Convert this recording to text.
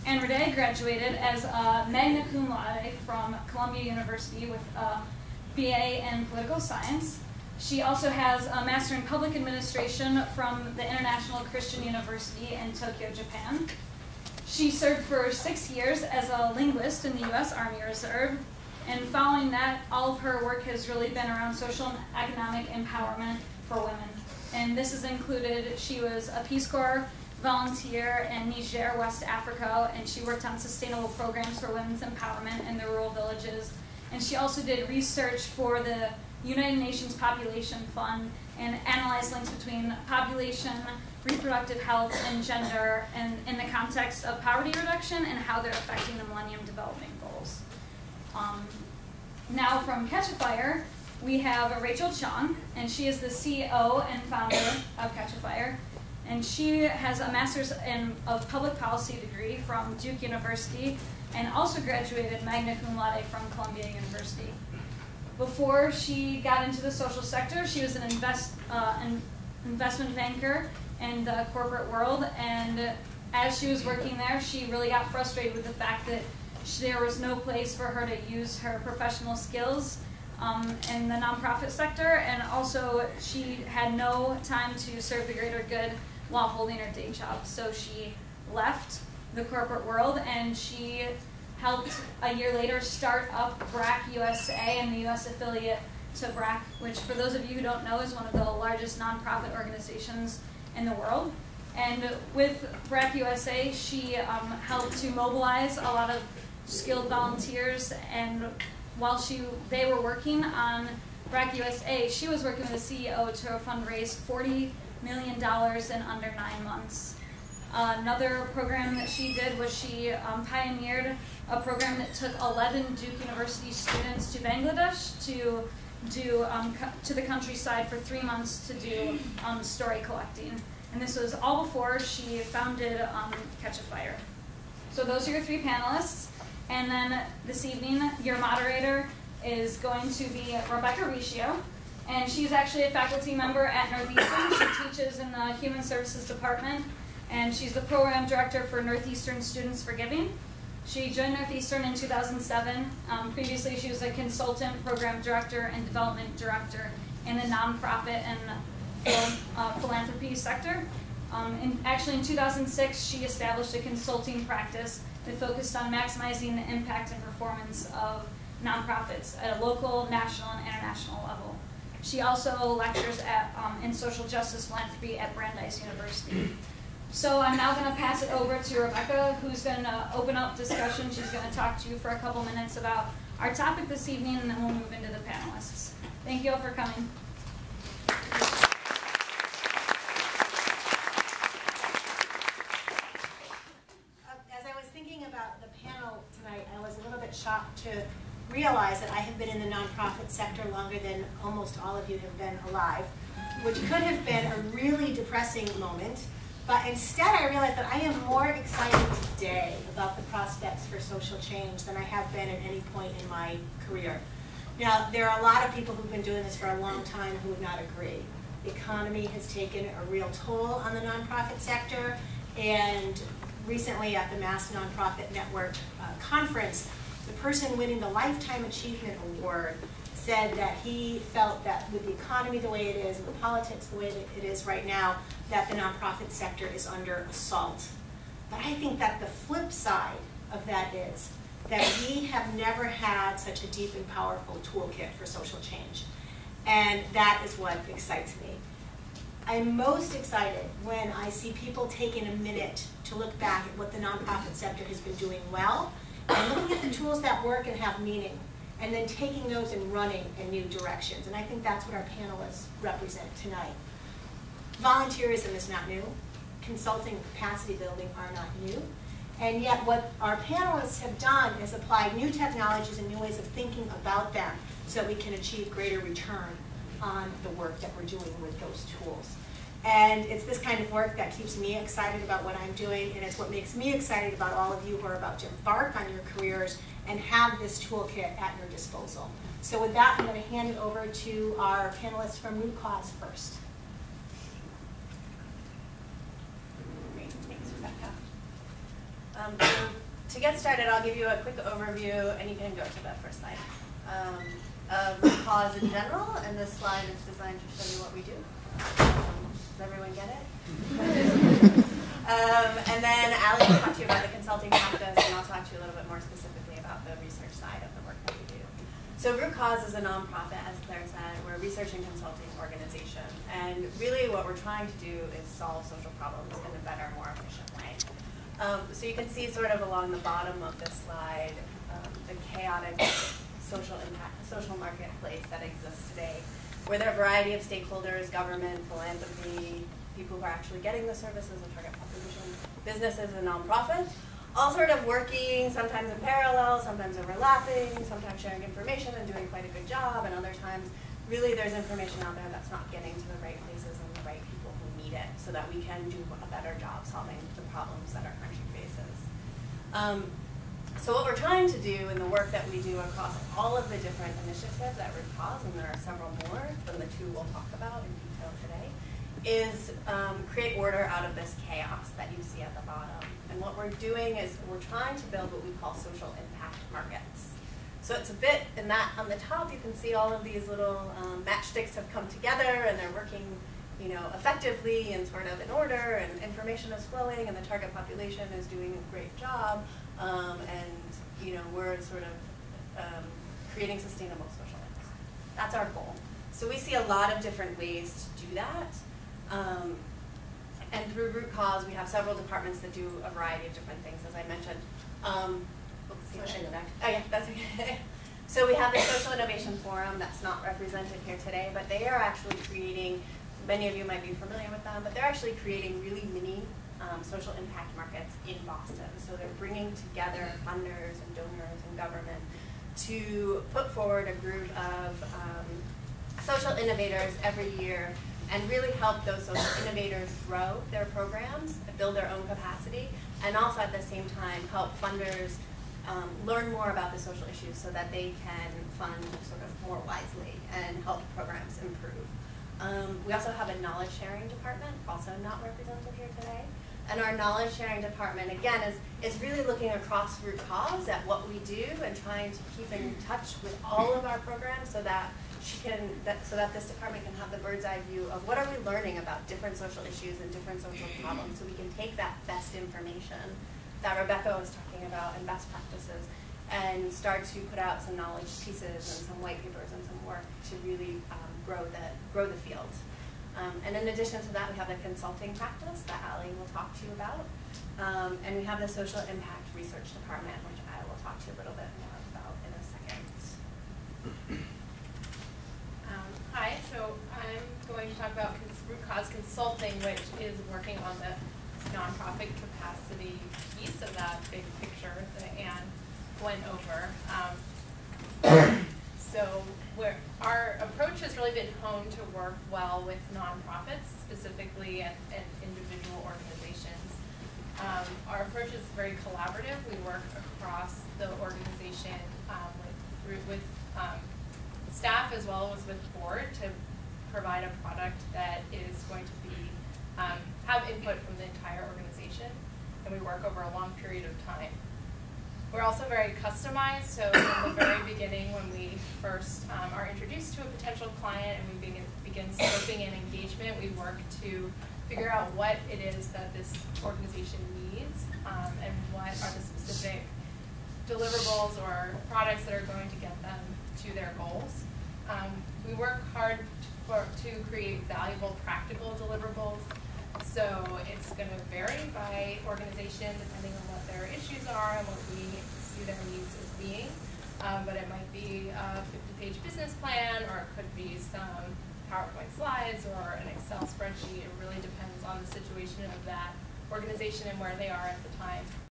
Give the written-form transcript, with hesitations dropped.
And Renee graduated as a magna cum laude from Columbia University with a BA in political science. She also has a Master in Public Administration from the International Christian University in Tokyo, Japan. She served for 6 years as a linguist in the U.S. Army Reserve, and following that, all of her work has really been around social and economic empowerment for women. And this has included, she was a Peace Corps volunteer in Niger, West Africa, and she worked on sustainable programs for women's empowerment in the rural villages. And she also did research for the United Nations Population Fund and analyzed links between population, reproductive health, and gender, and in the context of poverty reduction and how they're affecting the Millennium Development Goals. Now from Catchafire, we have Rachel Chung, and she is the CEO and founder of Catchafire. And she has a master's of public policy degree from Duke University and also graduated magna cum laude from Columbia University. Before she got into the social sector, she was an investment banker in the corporate world, and as she was working there, she really got frustrated with the fact that there was no place for her to use her professional skills in the nonprofit sector, and also she had no time to serve the greater good while holding her day job. So she left the corporate world, and she helped a year later start up BRAC USA and the US affiliate to BRAC, which for those of you who don't know is one of the largest nonprofit organizations in the world. And with BRAC USA, she helped to mobilize a lot of skilled volunteers, and while they were working on BRAC USA, she was working with the CEO to fundraise $40 million in under 9 months. Another program that she did was she pioneered a program that took 11 Duke University students to Bangladesh to the countryside for 3 months to do story collecting. And this was all before she founded Catchafire. So those are your 3 panelists. And then this evening, your moderator is going to be Rebecca Riccio. And she's actually a faculty member at Northeastern. She teaches in the Human Services Department, and she's the program director for Northeastern Students for Giving. She joined Northeastern in 2007. Previously, she was a consultant, program director, and development director in the nonprofit and philanthropy sector. Actually, in 2006, she established a consulting practice that focused on maximizing the impact and performance of nonprofits at a local, national, and international level. She also lectures in social justice philanthropy at Brandeis University. So I'm now going to pass it over to Rebecca, who's going to open up discussion. She's going to talk to you for a couple minutes about our topic this evening, and then we'll move into the panelists. Thank you all for coming. As I was thinking about the panel tonight, I was a little bit shocked to realize that I have been in the nonprofit sector longer than almost all of you have been alive, which could have been a really depressing moment. But instead, I realized that I am more excited today about the prospects for social change than I have been at any point in my career. Now, there are a lot of people who've been doing this for a long time who would not agree. The economy has taken a real toll on the nonprofit sector, and recently at the Mass Nonprofit Network conference, the person winning the Lifetime Achievement Award said that he felt that with the economy the way it is and the politics the way it is right now, that the nonprofit sector is under assault. But I think that the flip side of that is that we have never had such a deep and powerful toolkit for social change. And that is what excites me. I'm most excited when I see people taking a minute to look back at what the nonprofit sector has been doing well, and looking at the tools that work and have meaning, and then taking those and running in new directions. And I think that's what our panelists represent tonight. Volunteerism is not new. Consulting and capacity building are not new. And yet what our panelists have done is applied new technologies and new ways of thinking about them so that we can achieve greater return on the work that we're doing with those tools. And it's this kind of work that keeps me excited about what I'm doing, and it's what makes me excited about all of you who are about to embark on your careers and have this toolkit at your disposal. So with that, I'm going to hand it over to our panelists from Root Cause first. Great, thanks, Rebecca. to get started, I'll give you a quick overview, and you can go to that first slide, of Root Cause in general, and this slide is designed to show you what we do. Does everyone get it? And then Allie will talk to you about the consulting practice, and I'll talk to you a little bit more specifically about the research side of the work that we do. So Root Cause is a nonprofit, as Claire said. We're a research and consulting organization. And really what we're trying to do is solve social problems in a better, more efficient way. So you can see sort of along the bottom of this slide, the chaotic social marketplace that exists today, where there are a variety of stakeholders, government, philanthropy, people who are actually getting the services, the target population, businesses and nonprofits, all sort of working, sometimes in parallel, sometimes overlapping, sometimes sharing information and doing quite a good job, and other times really there's information out there that's not getting to the right places and the right people who need it so that we can do a better job solving the problems that our country faces. So what we're trying to do in the work that we do across all of the different initiatives at Root Cause, and there are several more than the two we'll talk about in detail today, is create order out of this chaos that you see at the bottom. And what we're doing is we're trying to build what we call social impact markets. So it's a bit, in that on the top you can see all of these little matchsticks have come together and they're working, you know, effectively and sort of in order, and information is flowing and the target population is doing a great job, and you know, we're sort of creating sustainable social impact. That's our goal. So we see a lot of different ways to do that. And through Root Cause, we have several departments that do a variety of different things, as I mentioned. Oh, yeah, that's okay. So we have the Social Innovation Forum that's not represented here today, but they are actually creating, many of you might be familiar with them, but they're actually creating really mini social impact markets in Boston. So they're bringing together funders and donors and government to put forward a group of social innovators every year and really help those social innovators grow their programs, build their own capacity, and also at the same time help funders learn more about the social issues so that they can fund sort of more wisely and help programs improve. We also have a knowledge sharing department, also not represented here today. And our knowledge sharing department, again, is really looking across Root Cause at what we do and trying to keep in touch with all of our programs so that so that this department can have the bird's eye view of what are we learning about different social issues and different social problems, so we can take that best information that Rebecca was talking about and best practices and start to put out some knowledge pieces and some white papers and some work to really grow the field. And in addition to that, we have the consulting practice that Allie will talk to you about. And we have the Social Impact Research Department, which I will talk to you a little bit more about in a second. Hi, so I'm going to talk about Root Cause Consulting, which is working on the nonprofit capacity piece of that big picture that Anne went over. So our approach has really been honed to work well with nonprofits specifically and individual organizations. Our approach is very collaborative. We work across the organization with staff as well as with board to provide a product that is going to be have input from the entire organization, and we work over a long period of time. We're also very customized, so from the very beginning when we first are introduced to a potential client and we begin scoping and engagement, we work to figure out what it is that this organization needs and what are the specific deliverables or products that are going to get them to their goals. We work hard to create valuable, practical deliverables. So it's going to vary by organization depending on what their issues are and what we see their needs as being. But it might be a 50-page business plan, or it could be some PowerPoint slides or an Excel spreadsheet. It really depends on the situation of that organization and where they are at the time.